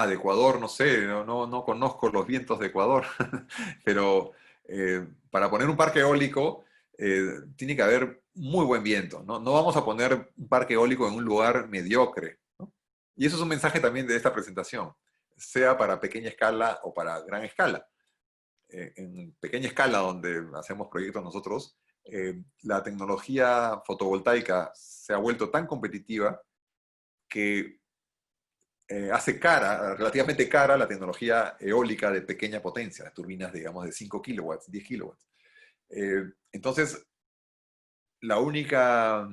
De Ecuador, no sé, no conozco los vientos de Ecuador, pero para poner un parque eólico tiene que haber muy buen viento, ¿no? No vamos a poner un parque eólico en un lugar mediocre, ¿no? Y eso es un mensaje también de esta presentación, sea para pequeña escala o para gran escala. En pequeña escala, donde hacemos proyectos nosotros, la tecnología fotovoltaica se ha vuelto tan competitiva que hace cara, relativamente cara, la tecnología eólica de pequeña potencia, las turbinas, digamos, de 5 kilowatts, 10 kilowatts. Entonces, la única,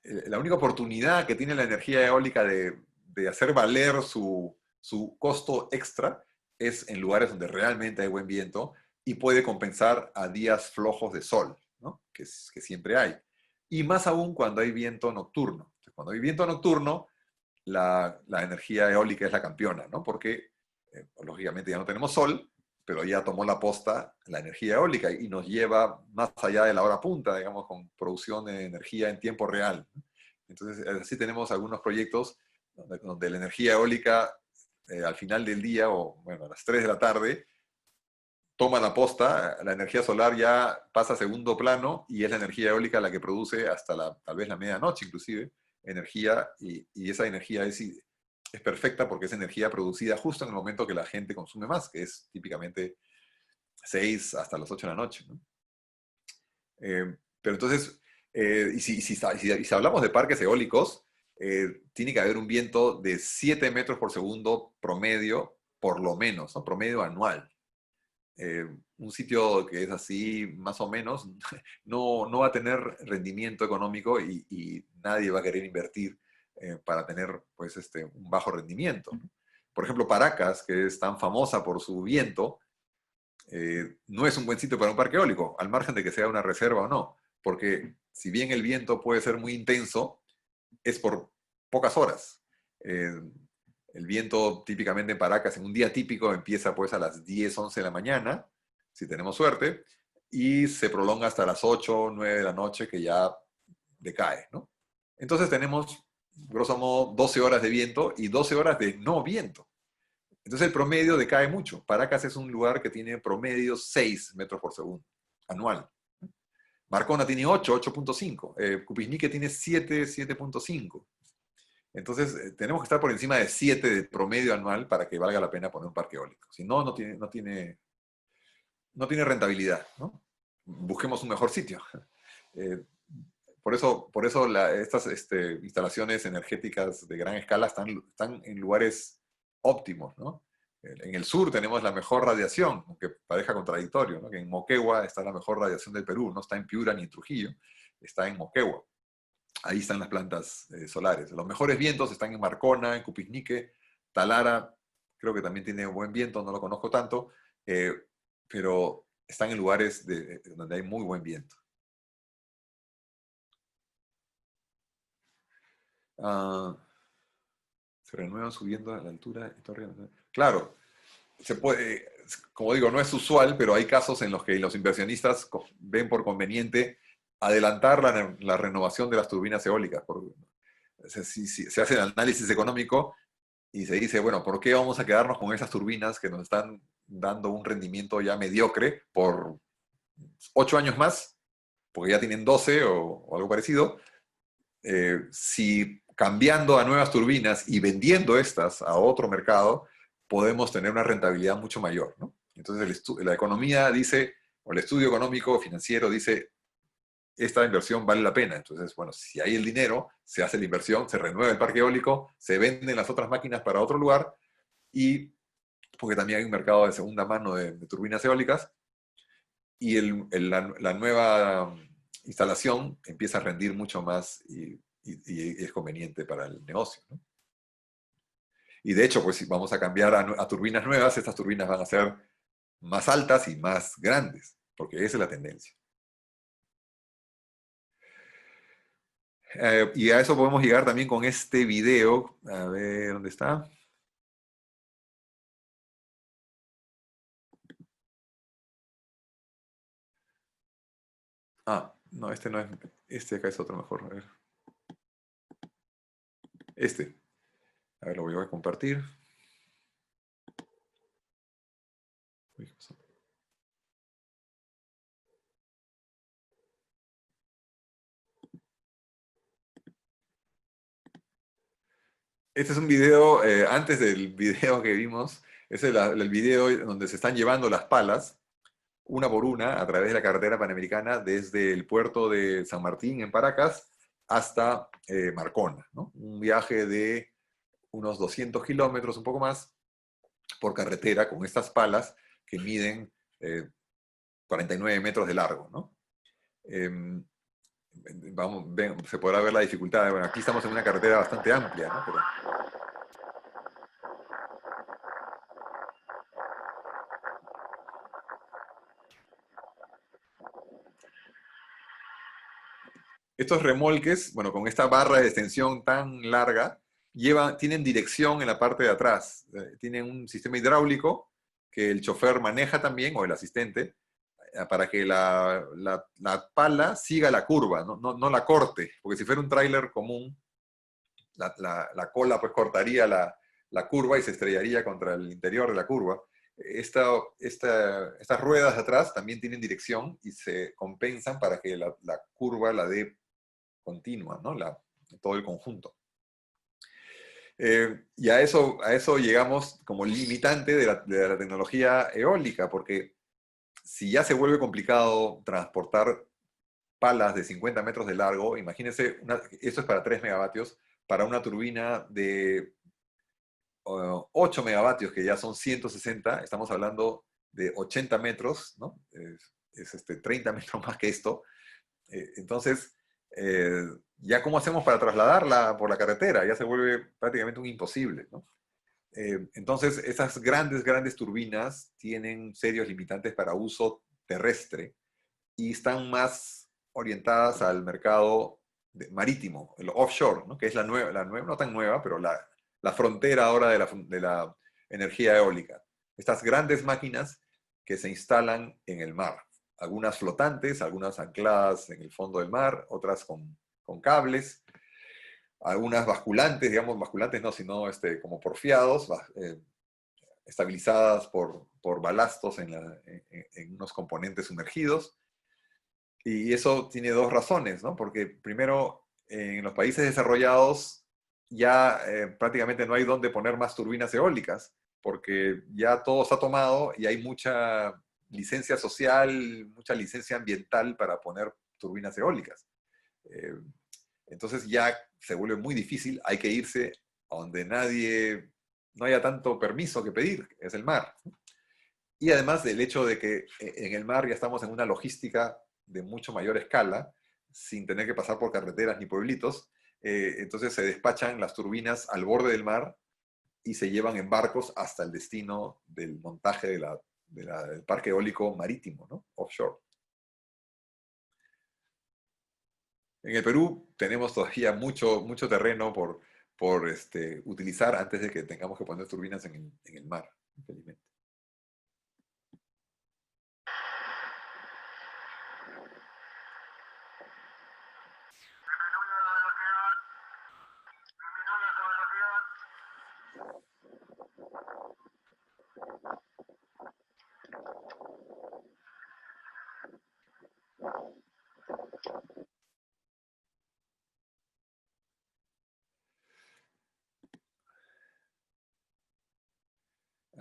la única oportunidad que tiene la energía eólica de hacer valer su costo extra es en lugares donde realmente hay buen viento y puede compensar a días flojos de sol, ¿no? Que siempre hay. Y más aún cuando hay viento nocturno. Cuando hay viento nocturno, la energía eólica es la campeona, ¿no? Porque, lógicamente, ya no tenemos sol, pero ya tomó la posta la energía eólica y nos lleva más allá de la hora punta, digamos, con producción de energía en tiempo real. Entonces, así tenemos algunos proyectos donde la energía eólica, al final del día, o bueno, a las 3 de la tarde, toma la posta, la energía solar ya pasa a segundo plano y es la energía eólica la que produce hasta tal vez la medianoche inclusive, energía, y esa energía es perfecta porque es energía producida justo en el momento que la gente consume más, que es típicamente 6 hasta las 8 de la noche, ¿no? Pero entonces, y si hablamos de parques eólicos, tiene que haber un viento de 7 metros por segundo promedio, por lo menos, ¿no? Promedio anual. Un sitio que es así, más o menos, no va a tener rendimiento económico y nadie va a querer invertir para tener pues, un bajo rendimiento, ¿no? Por ejemplo, Paracas, que es tan famosa por su viento, no es un buen sitio para un parque eólico, al margen de que sea una reserva o no, porque si bien el viento puede ser muy intenso, es por pocas horas. Eh, el viento típicamente en Paracas, en un día típico, empieza pues a las 10 11 de la mañana, si tenemos suerte, y se prolonga hasta las 8 9 de la noche, que ya decae, ¿no? Entonces tenemos, grosso modo, 12 horas de viento y 12 horas de no viento. Entonces el promedio decae mucho. Paracas es un lugar que tiene promedio 6 metros por segundo, anual. Marcona tiene 8, 8.5. Cupisnique tiene 7, 7.5. Entonces, tenemos que estar por encima de 7 de promedio anual para que valga la pena poner un parque eólico. Si no, no tiene rentabilidad, ¿no? Busquemos un mejor sitio. Eh, por eso estas instalaciones energéticas de gran escala están en lugares óptimos, ¿no? En el sur tenemos la mejor radiación, aunque parezca contradictorio, ¿no? Que en Moquegua está la mejor radiación del Perú, no está en Piura ni en Trujillo, está en Moquegua. Ahí están las plantas solares. Los mejores vientos están en Marcona, en Cupisnique, Talara, creo que también tiene buen viento, no lo conozco tanto, eh, pero están en lugares donde hay muy buen viento. Ah, se renuevan subiendo a la altura. Claro, se puede, como digo, no es usual, pero hay casos en los que los inversionistas ven por conveniente adelantar la renovación de las turbinas eólicas. Si se hace el análisis económico y se dice, bueno, ¿por qué vamos a quedarnos con esas turbinas que nos están dando un rendimiento ya mediocre por 8 años más? Porque ya tienen 12 o algo parecido. Si cambiando a nuevas turbinas y vendiendo estas a otro mercado, podemos tener una rentabilidad mucho mayor, ¿no? Entonces la economía dice, o el estudio económico financiero dice, esta inversión vale la pena. Entonces, bueno, si hay el dinero, se hace la inversión, se renueva el parque eólico, se venden las otras máquinas para otro lugar y porque también hay un mercado de segunda mano de turbinas eólicas y la nueva instalación empieza a rendir mucho más y es conveniente para el negocio, ¿no? Y de hecho, pues si vamos a cambiar a turbinas nuevas, estas turbinas van a ser más altas y más grandes, porque esa es la tendencia. Y a eso podemos llegar también con este video. A ver, ¿dónde está? No, este no es. Este acá es otro mejor. A ver. Este. A ver, lo voy a compartir. Uy, ¿qué pasó? Este es un video, antes del video que vimos, es el video donde se están llevando las palas, una por una, a través de la carretera panamericana, desde el puerto de San Martín, en Paracas, hasta Marcona, ¿no? Un viaje de unos 200 kilómetros, un poco más, por carretera, con estas palas que miden 49 metros de largo, ¿no? Em, vamos, se podrá ver la dificultad. Bueno, aquí estamos en una carretera bastante amplia, ¿no? Pero estos remolques, bueno, con esta barra de extensión tan larga, tienen dirección en la parte de atrás. Tienen un sistema hidráulico que el chofer maneja también, o el asistente, para que la pala siga la curva, no la corte, porque si fuera un tráiler común, la cola pues cortaría la curva y se estrellaría contra el interior de la curva. Estas ruedas de atrás también tienen dirección y se compensan para que la curva la dé continua, ¿no? Todo el conjunto. Y a eso llegamos como limitante de la tecnología eólica, porque si ya se vuelve complicado transportar palas de 50 metros de largo, imagínense, esto es para 3 megavatios, para una turbina de 8 megavatios, que ya son 160, estamos hablando de 80 metros, ¿no? Es 30 metros más que esto. Entonces, ya cómo hacemos para trasladarla por la carretera, ya se vuelve prácticamente un imposible, ¿no? Entonces, esas grandes turbinas tienen serios limitantes para uso terrestre y están más orientadas al mercado marítimo, el offshore, ¿no? Que es la nueva, no tan nueva, pero la frontera ahora de la energía eólica. Estas grandes máquinas que se instalan en el mar, algunas flotantes, algunas ancladas en el fondo del mar, otras con cables, algunas basculantes, digamos, basculantes no, sino como porfiados, estabilizadas por balastos en unos componentes sumergidos. Y eso tiene dos razones, ¿no? Porque primero, en los países desarrollados ya prácticamente no hay dónde poner más turbinas eólicas, porque ya todo está tomado y hay mucha licencia social, mucha licencia ambiental para poner turbinas eólicas. Eh, entonces ya se vuelve muy difícil, hay que irse a donde no haya tanto permiso que pedir, es el mar. Y además del hecho de que en el mar ya estamos en una logística de mucho mayor escala, sin tener que pasar por carreteras ni pueblitos, entonces se despachan las turbinas al borde del mar y se llevan en barcos hasta el destino del montaje del parque eólico marítimo, ¿no? Offshore. En el Perú tenemos todavía mucho terreno por utilizar antes de que tengamos que poner turbinas en el mar, infelizmente.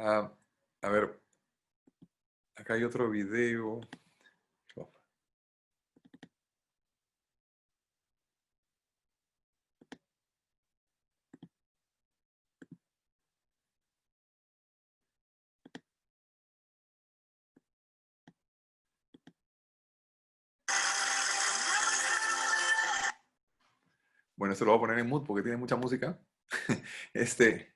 Ah, a ver, acá hay otro video. Bueno, esto lo voy a poner en mood porque tiene mucha música. Este,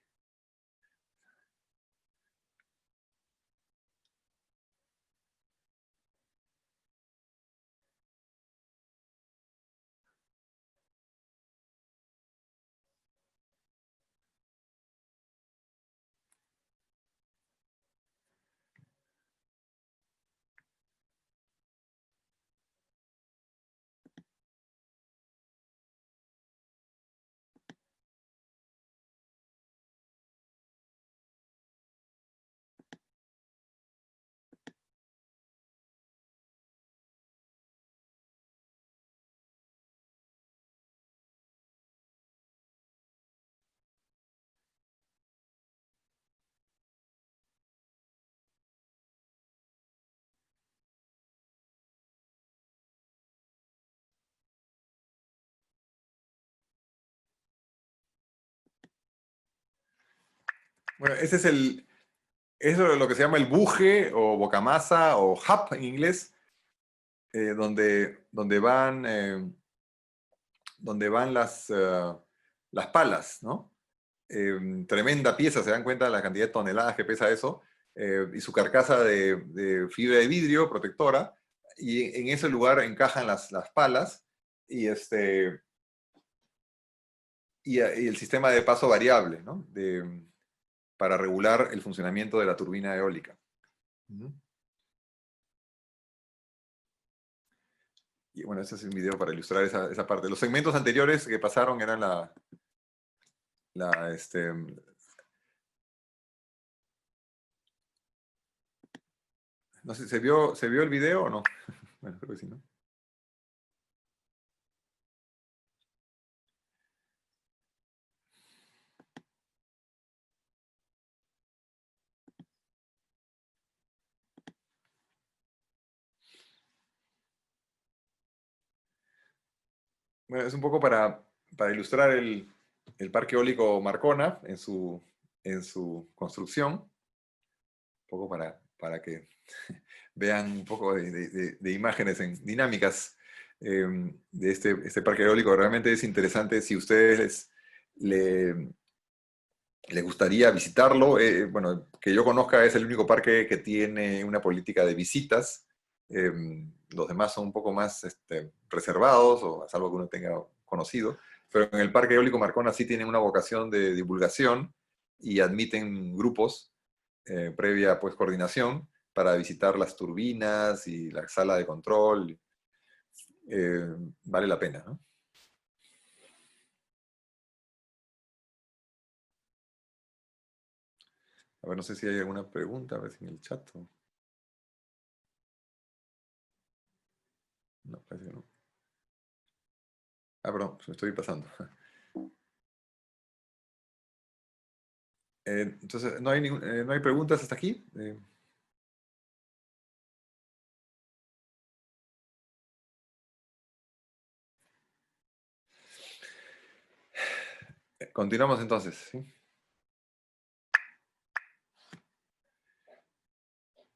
Bueno, eso es lo que se llama el buje o bocamasa o hub en inglés, donde van las palas, ¿no? Tremenda pieza, se dan cuenta de la cantidad de toneladas que pesa eso, y su carcasa de fibra de vidrio protectora, y en ese lugar encajan las palas y, y el sistema de paso variable, ¿no? Para regular el funcionamiento de la turbina eólica. Y bueno, ese es un video para ilustrar esa parte. Los segmentos anteriores que pasaron eran la, este, no sé, ¿se vio el video o no? Bueno, creo que sí, ¿no? Bueno, es un poco para ilustrar el parque eólico Marcona en su construcción, un poco para que vean un poco de imágenes dinámicas de este parque eólico. Realmente es interesante si ustedes le, les gustaría visitarlo. Bueno, que yo conozca es el único parque que tiene una política de visitas. Eh, los demás son un poco más reservados, o a salvo que uno tenga conocido. Pero en el Parque Eólico Marcona sí tienen una vocación de divulgación y admiten grupos previa pues, coordinación para visitar las turbinas y la sala de control. Vale la pena, ¿no? A ver, no sé si hay alguna pregunta, a ver si en el chat. No, parece que no. Ah, perdón, me estoy pasando. Entonces, ¿no hay preguntas hasta aquí? Continuamos entonces, ¿sí?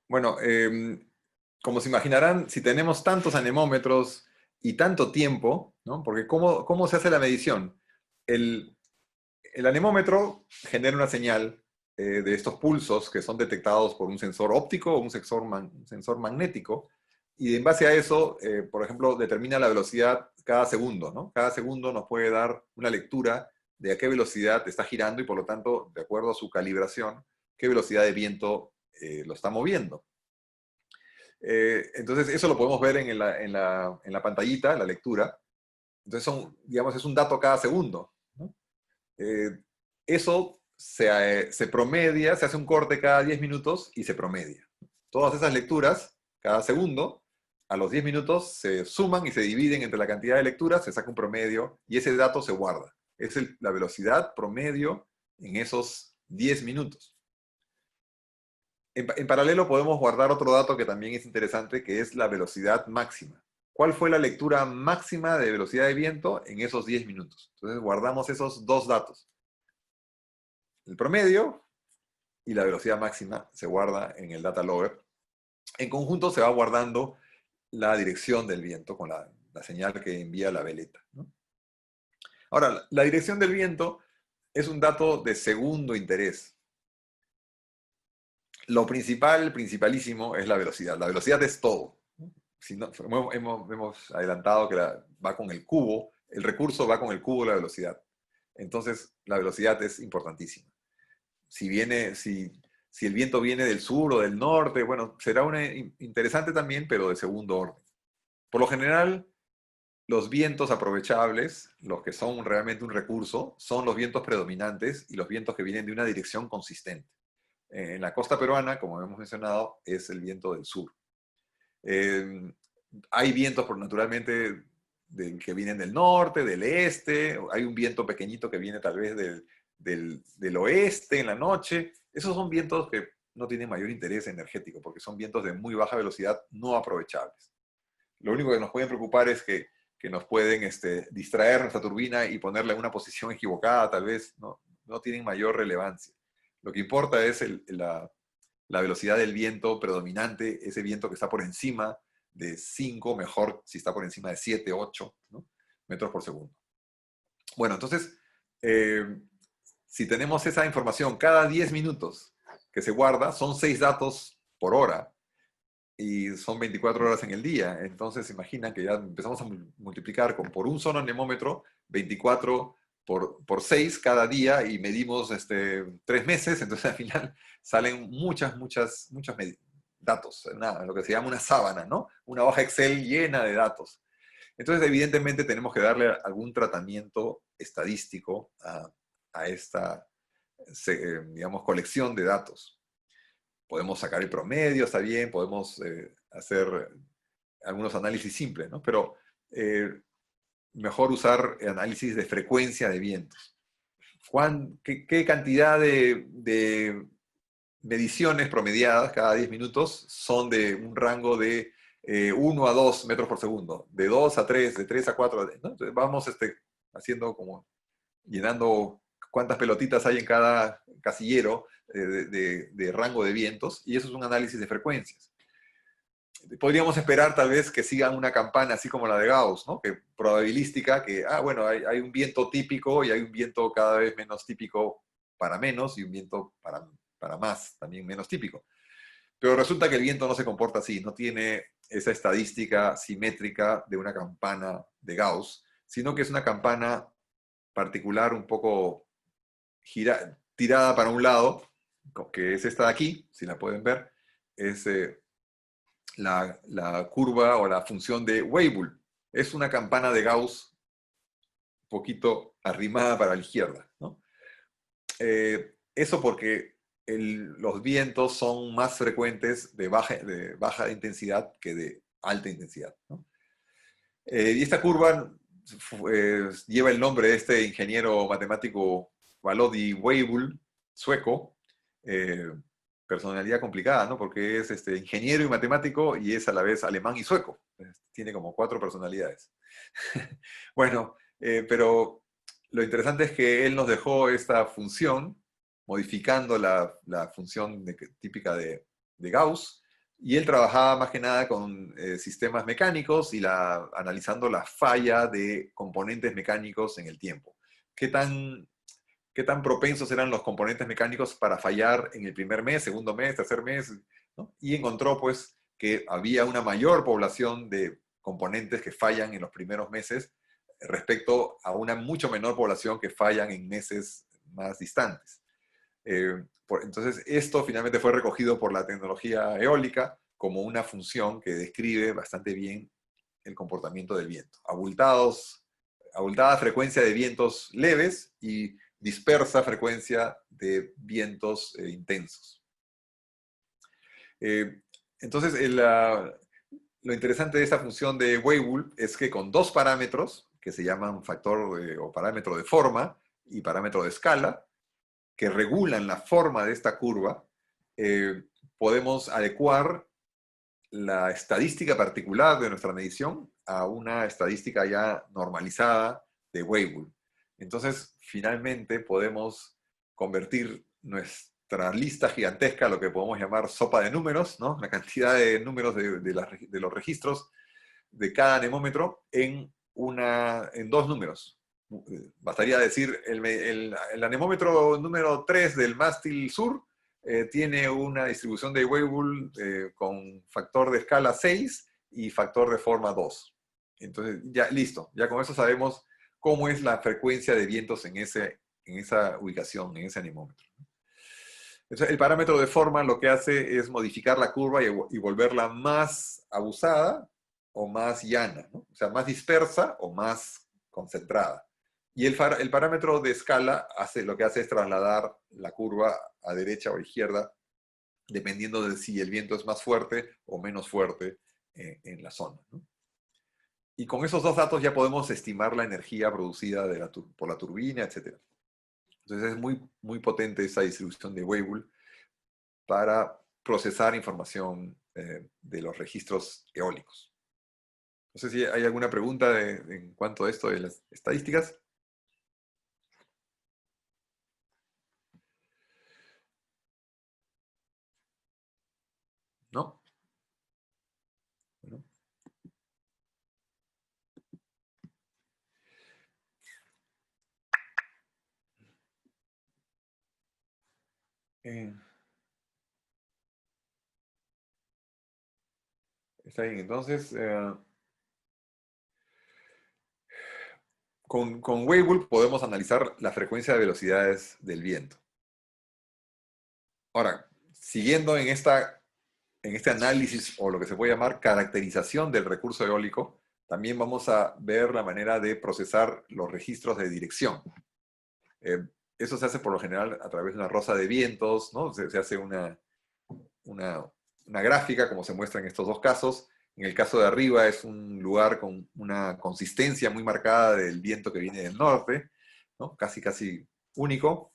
Bueno, como se imaginarán, si tenemos tantos anemómetros y tanto tiempo, ¿no? Porque ¿cómo se hace la medición? El, el anemómetro genera una señal de estos pulsos que son detectados por un sensor óptico o un sensor magnético, y en base a eso, por ejemplo, determina la velocidad cada segundo, ¿no? Cada segundo nos puede dar una lectura de a qué velocidad está girando y por lo tanto, de acuerdo a su calibración, qué velocidad de viento lo está moviendo. Entonces, eso lo podemos ver en la pantallita, la lectura. Entonces, digamos, es un dato cada segundo, ¿no? Eh, Eso se promedia, se hace un corte cada 10 minutos y se promedia. Todas esas lecturas, cada segundo, a los 10 minutos se suman y se dividen entre la cantidad de lecturas, se saca un promedio y ese dato se guarda. Es la velocidad promedio en esos 10 minutos. En paralelo podemos guardar otro dato que también es interesante, que es la velocidad máxima. ¿Cuál fue la lectura máxima de velocidad de viento en esos 10 minutos? Entonces guardamos esos dos datos. El promedio y la velocidad máxima se guarda en el data logger. En conjunto se va guardando la dirección del viento con la señal que envía la veleta, ¿no? Ahora, la dirección del viento es un dato de segundo interés. Lo principal, principalísimo, es la velocidad. La velocidad es todo. Si no, hemos adelantado que va con el cubo, el recurso va con el cubo de la velocidad. Entonces, la velocidad es importantísima. Si el viento viene del sur o del norte, bueno, será interesante también, pero de segundo orden. Por lo general, los vientos aprovechables, los que son realmente un recurso, son los vientos predominantes y los vientos que vienen de una dirección consistente. En la costa peruana, como hemos mencionado, es el viento del sur. Eh, Hay vientos naturalmente que vienen del norte, del este, hay un viento pequeñito que viene tal vez del oeste en la noche. Esos son vientos que no tienen mayor interés energético porque son vientos de muy baja velocidad no aprovechables. Lo único que nos pueden preocupar es que nos pueden distraer nuestra turbina y ponerla en una posición equivocada, tal vez, no tienen mayor relevancia. Lo que importa es la velocidad del viento predominante, ese viento que está por encima de 5, mejor si está por encima de 7, 8, ¿no? metros por segundo. Bueno, entonces, si tenemos esa información cada 10 minutos que se guarda, son 6 datos por hora y son 24 horas en el día. Entonces, imagina que ya empezamos a multiplicar por un solo anemómetro, 24 por 6 cada día y medimos 3 meses, entonces al final salen muchos datos, lo que se llama una sábana, ¿no? Una hoja Excel llena de datos. Entonces, evidentemente, tenemos que darle algún tratamiento estadístico a esta, digamos, colección de datos. Podemos sacar el promedio, está bien, podemos hacer algunos análisis simples, ¿no? Pero mejor usar análisis de frecuencia de vientos. ¿Qué cantidad de mediciones promediadas cada 10 minutos son de un rango de 1 a 2 metros por segundo, de 2 a 3, de 3 a 4, ¿no? Entonces vamos haciendo como, llenando cuántas pelotitas hay en cada casillero de rango de vientos, y eso es un análisis de frecuencias. Podríamos esperar tal vez que sigan una campana así como la de Gauss, ¿no? Que probabilística, que, bueno, hay un viento típico y hay un viento cada vez menos típico para menos y un viento para más, también menos típico. Pero resulta que el viento no se comporta así, no tiene esa estadística simétrica de una campana de Gauss, sino que es una campana particular un poco tirada para un lado, que es esta de aquí, si la pueden ver, es la curva o la función de Weibull. Es una campana de Gauss un poquito arrimada para la izquierda, ¿no? Eso porque los vientos son más frecuentes de baja intensidad que de alta intensidad, ¿no? Y esta curva lleva el nombre de este ingeniero matemático Walody Weibull, sueco, personalidad complicada, ¿no? Porque es ingeniero y matemático y es a la vez alemán y sueco. Tiene como 4 personalidades. Bueno, pero lo interesante es que él nos dejó esta función, modificando la función típica de Gauss, y él trabajaba más que nada con sistemas mecánicos y analizando la falla de componentes mecánicos en el tiempo. ¿Qué tan propensos eran los componentes mecánicos para fallar en el primer mes, segundo mes, tercer mes, ¿no? Y encontró pues que había una mayor población de componentes que fallan en los primeros meses respecto a una mucho menor población que fallan en meses más distantes. Entonces, esto finalmente fue recogido por la tecnología eólica como una función que describe bastante bien el comportamiento del viento. Abultada frecuencia de vientos leves y dispersa frecuencia de vientos intensos. Entonces, lo interesante de esta función de Weibull es que con 2 parámetros, que se llaman factor o parámetro de forma y parámetro de escala, que regulan la forma de esta curva, podemos adecuar la estadística particular de nuestra medición a una estadística ya normalizada de Weibull. Entonces, finalmente podemos convertir nuestra lista gigantesca, lo que podemos llamar sopa de números, ¿no? La cantidad de números de los registros de cada anemómetro en 2 números. Bastaría decir, el anemómetro número 3 del mástil sur tiene una distribución de Weibull con factor de escala 6 y factor de forma 2. Entonces, ya listo, ya con eso sabemos cómo es la frecuencia de vientos en esa ubicación, en ese anemómetro. Entonces, el parámetro de forma lo que hace es modificar la curva y volverla más abusada o más llana, ¿no? O sea, más dispersa o más concentrada. Y el parámetro de escala lo que hace es trasladar la curva a derecha o a izquierda, dependiendo de si el viento es más fuerte o menos fuerte en la zona, ¿no? Y con esos 2 datos ya podemos estimar la energía producida por la turbina, etc. Entonces es muy, muy potente esa distribución de Weibull para procesar información de los registros eólicos. No sé si hay alguna pregunta en cuanto a esto de las estadísticas. ¿no? Bueno, eh, está bien, entonces, con Weibull podemos analizar la frecuencia de velocidades del viento. Ahora, siguiendo en este análisis o lo que se puede llamar caracterización del recurso eólico, también vamos a ver la manera de procesar los registros de dirección. Eh, Eso se hace por lo general a través de una rosa de vientos, ¿no? Se hace una, una gráfica, como se muestra en estos dos casos. En el caso de arriba es un lugar con una consistencia muy marcada del viento que viene del norte, ¿no? Casi único.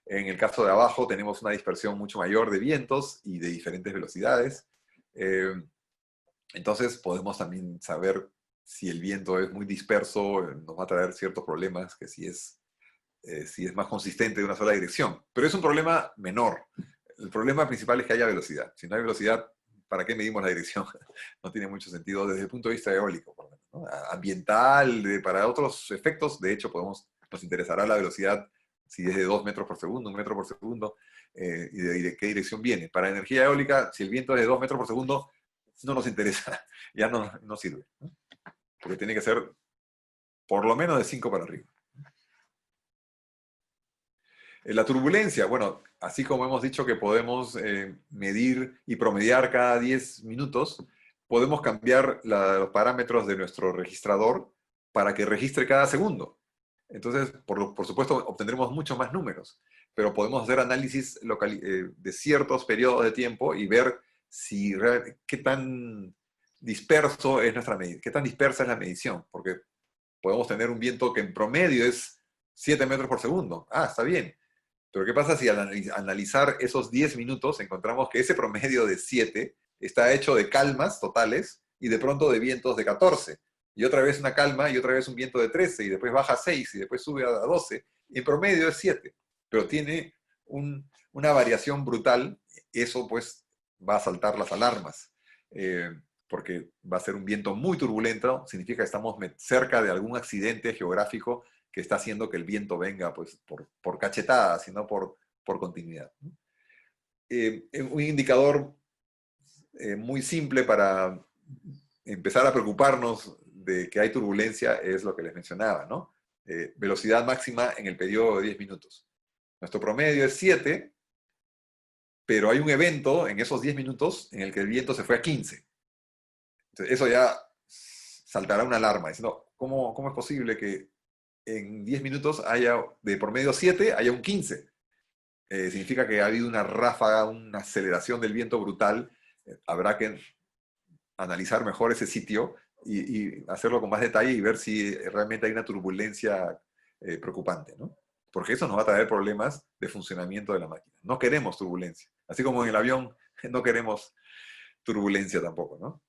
En el caso de abajo tenemos una dispersión mucho mayor de vientos y de diferentes velocidades. Eh, entonces podemos también saber si el viento es muy disperso, nos va a traer ciertos problemas que si es más consistente de una sola dirección. Pero es un problema menor. El problema principal es que haya velocidad. Si no hay velocidad, ¿para qué medimos la dirección? No tiene mucho sentido desde el punto de vista eólico, por lo menos, ¿no? Ambiental, para otros efectos, de hecho, nos interesará la velocidad si es de 2 metros por segundo, 1 metro por segundo, y de qué dirección viene. Para energía eólica, si el viento es de 2 metros por segundo, no nos interesa, ya no sirve, ¿no? Porque tiene que ser por lo menos de 5 para arriba. La turbulencia, bueno, así como hemos dicho que podemos medir y promediar cada 10 minutos, podemos cambiar los parámetros de nuestro registrador para que registre cada segundo. Entonces, por supuesto, obtendremos muchos más números, pero podemos hacer análisis de ciertos periodos de tiempo y ver qué tan disperso es qué tan dispersa es la medición, porque podemos tener un viento que en promedio es 7 metros por segundo. Ah, está bien. Pero ¿qué pasa si al analizar esos 10 minutos encontramos que ese promedio de 7 está hecho de calmas totales y de pronto de vientos de 14? Y otra vez una calma y otra vez un viento de 13 y después baja a 6 y después sube a 12. Y en promedio es 7. Pero tiene una variación brutal. Eso pues va a saltar las alarmas. Porque va a ser un viento muy turbulento. Significa que estamos cerca de algún accidente geográfico que está haciendo que el viento venga pues, por cachetadas, sino por continuidad. Un indicador muy simple para empezar a preocuparnos de que hay turbulencia es lo que les mencionaba, ¿no? Velocidad máxima en el periodo de 10 minutos. Nuestro promedio es 7, pero hay un evento en esos 10 minutos en el que el viento se fue a 15. Entonces, eso ya saltará una alarma, diciendo, ¿cómo es posible que en 10 minutos haya, de promedio 7, haya un 15? Significa que ha habido una ráfaga, una aceleración del viento brutal. Habrá que analizar mejor ese sitio y hacerlo con más detalle y ver si realmente hay una turbulencia preocupante, ¿no? Porque eso nos va a traer problemas de funcionamiento de la máquina. No queremos turbulencia. Así como en el avión no queremos turbulencia tampoco, ¿no?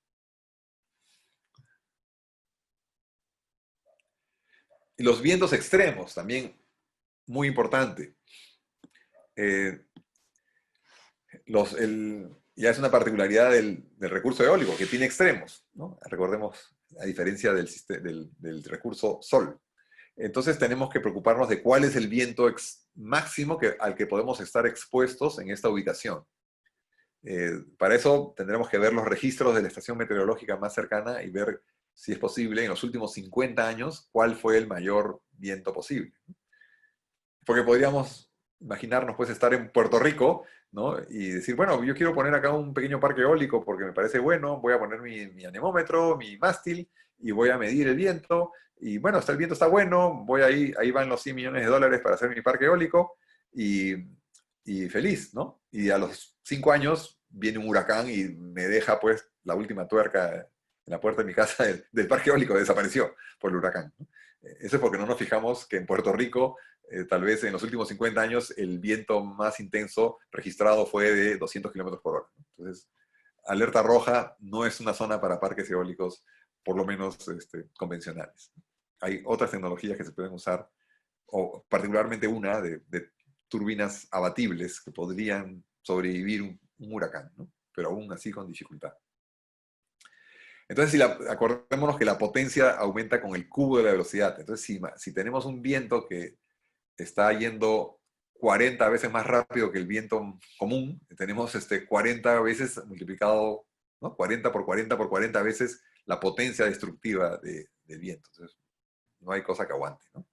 Y los vientos extremos, también muy importante. Eh, ya es una particularidad del recurso eólico, que tiene extremos, ¿no? Recordemos, a diferencia del recurso sol. Entonces tenemos que preocuparnos de cuál es el viento máximo al que podemos estar expuestos en esta ubicación. Para eso tendremos que ver los registros de la estación meteorológica más cercana y ver si es posible en los últimos 50 años cuál fue el mayor viento posible. Porque podríamos imaginarnos pues estar en Puerto Rico, ¿no? Y decir, bueno, yo quiero poner acá un pequeño parque eólico porque me parece bueno, voy a poner mi anemómetro, mi mástil, y voy a medir el viento, y bueno, el viento está bueno, ahí van los 100 millones de dólares para hacer mi parque eólico, y, y feliz, ¿no? Y a los 5 años viene un huracán y me deja pues la última tuerca en la puerta de mi casa del parque eólico, desapareció por el huracán, ¿no? Eso es porque no nos fijamos que en Puerto Rico tal vez en los últimos 50 años el viento más intenso registrado fue de 200 kilómetros por hora. Entonces, alerta roja no es una zona para parques eólicos, por lo menos convencionales. Hay otras tecnologías que se pueden usar, o particularmente una de turbinas abatibles que podrían sobrevivir un huracán, ¿no? pero aún así con dificultad. Entonces, acordémonos que la potencia aumenta con el cubo de la velocidad. Entonces, si tenemos un viento que está yendo 40 veces más rápido que el viento común, tenemos 40 veces multiplicado, ¿no? 40 por 40 por 40 veces la potencia destructiva del viento. Entonces, no hay cosa que aguante, ¿no?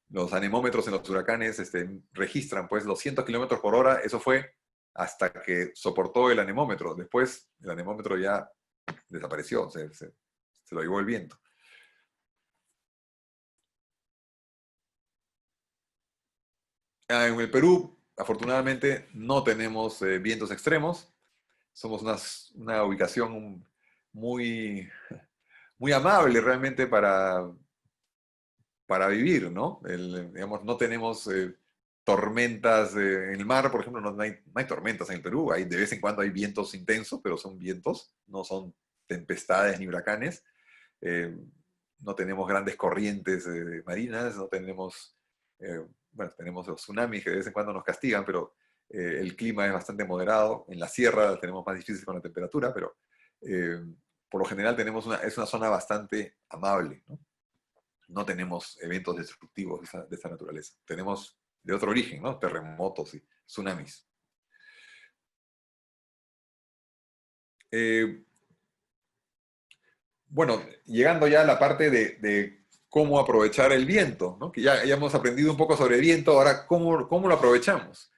Los anemómetros en los huracanes registran pues 200 kilómetros por hora. Eso fue hasta que soportó el anemómetro. Después el anemómetro ya desapareció, se lo llevó el viento. En el Perú, afortunadamente, no tenemos vientos extremos. Somos una ubicación muy, muy amable realmente para vivir, ¿no? Digamos, no tenemos tormentas en el mar, por ejemplo, no hay tormentas en el Perú. De vez en cuando hay vientos intensos, pero son vientos, no son tempestades ni huracanes. No tenemos grandes corrientes marinas, no tenemos, bueno, tenemos los tsunamis que de vez en cuando nos castigan, pero el clima es bastante moderado. En la sierra tenemos más difícil con la temperatura, pero por lo general es una zona bastante amable, ¿no? No tenemos eventos destructivos de esa naturaleza. Tenemos de otro origen, ¿no? Terremotos y tsunamis. Bueno, llegando ya a la parte de cómo aprovechar el viento, ¿no? Que ya hemos aprendido un poco sobre el viento, ahora cómo lo aprovechamos.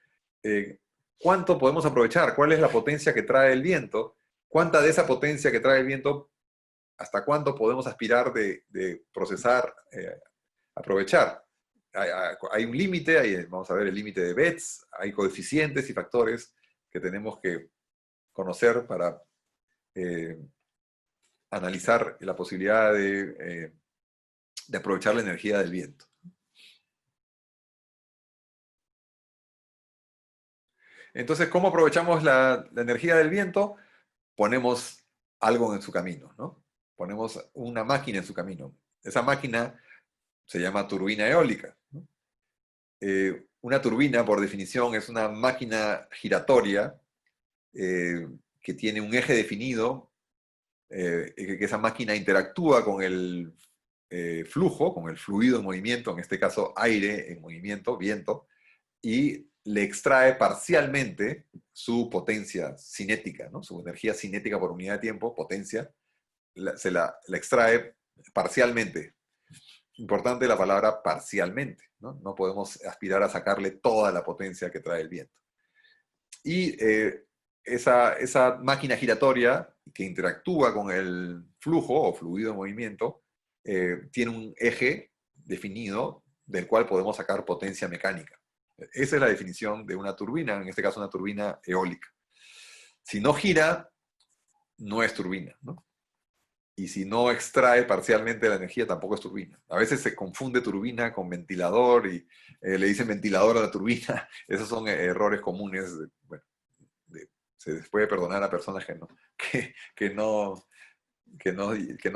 ¿Cuánto podemos aprovechar? ¿Cuál es la potencia que trae el viento? ¿Cuánta de esa potencia que trae el viento, hasta cuánto podemos aspirar de procesar, aprovechar? Hay un límite, vamos a ver el límite de Betz, hay coeficientes y factores que tenemos que conocer para analizar la posibilidad de aprovechar la energía del viento. Entonces, ¿cómo aprovechamos la energía del viento? Ponemos algo en su camino, ¿no? Ponemos una máquina en su camino. Esa máquina se llama turbina eólica, ¿no? Una turbina, por definición, es una máquina giratoria que tiene un eje definido, que esa máquina interactúa con el flujo, con el fluido en movimiento, en este caso aire en movimiento, viento, y le extrae parcialmente su potencia cinética, ¿no? Su energía cinética por unidad de tiempo, potencia, se la extrae parcialmente. Importante la palabra parcialmente, ¿no? No podemos aspirar a sacarle toda la potencia que trae el viento. Y esa máquina giratoria que interactúa con el flujo o fluido en movimiento tiene un eje definido del cual podemos sacar potencia mecánica. Esa es la definición de una turbina, en este caso una turbina eólica. Si no gira, no es turbina, ¿no? Y si no extrae parcialmente la energía, tampoco es turbina. A veces se confunde turbina con ventilador y le dicen ventilador a la turbina. Esos son errores comunes. Bueno, se les puede perdonar a personas que no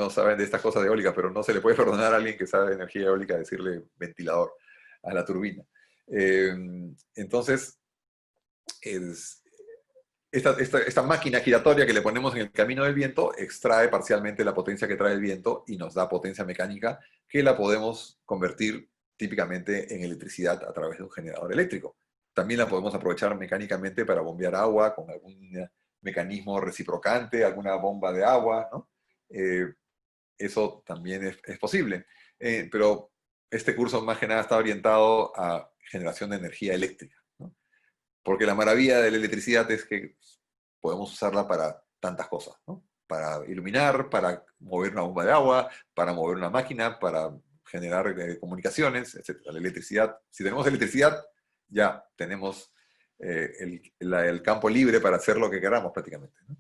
saben de estas cosas de eólica, pero no se le puede perdonar a alguien que sabe de energía eólica decirle ventilador a la turbina. Entonces, esta máquina giratoria que le ponemos en el camino del viento extrae parcialmente la potencia que trae el viento y nos da potencia mecánica que la podemos convertir típicamente en electricidad a través de un generador eléctrico. También la podemos aprovechar mecánicamente para bombear agua con algún mecanismo reciprocante, alguna bomba de agua, ¿no? Eso también es posible. Pero este curso más que nada está orientado a generación de energía eléctrica, ¿no? Porque la maravilla de la electricidad es que podemos usarla para tantas cosas, ¿no? Para iluminar, para mover una bomba de agua, para mover una máquina, para generar comunicaciones, etc. La electricidad, si tenemos electricidad, ya tenemos el campo libre para hacer lo que queramos prácticamente, ¿no?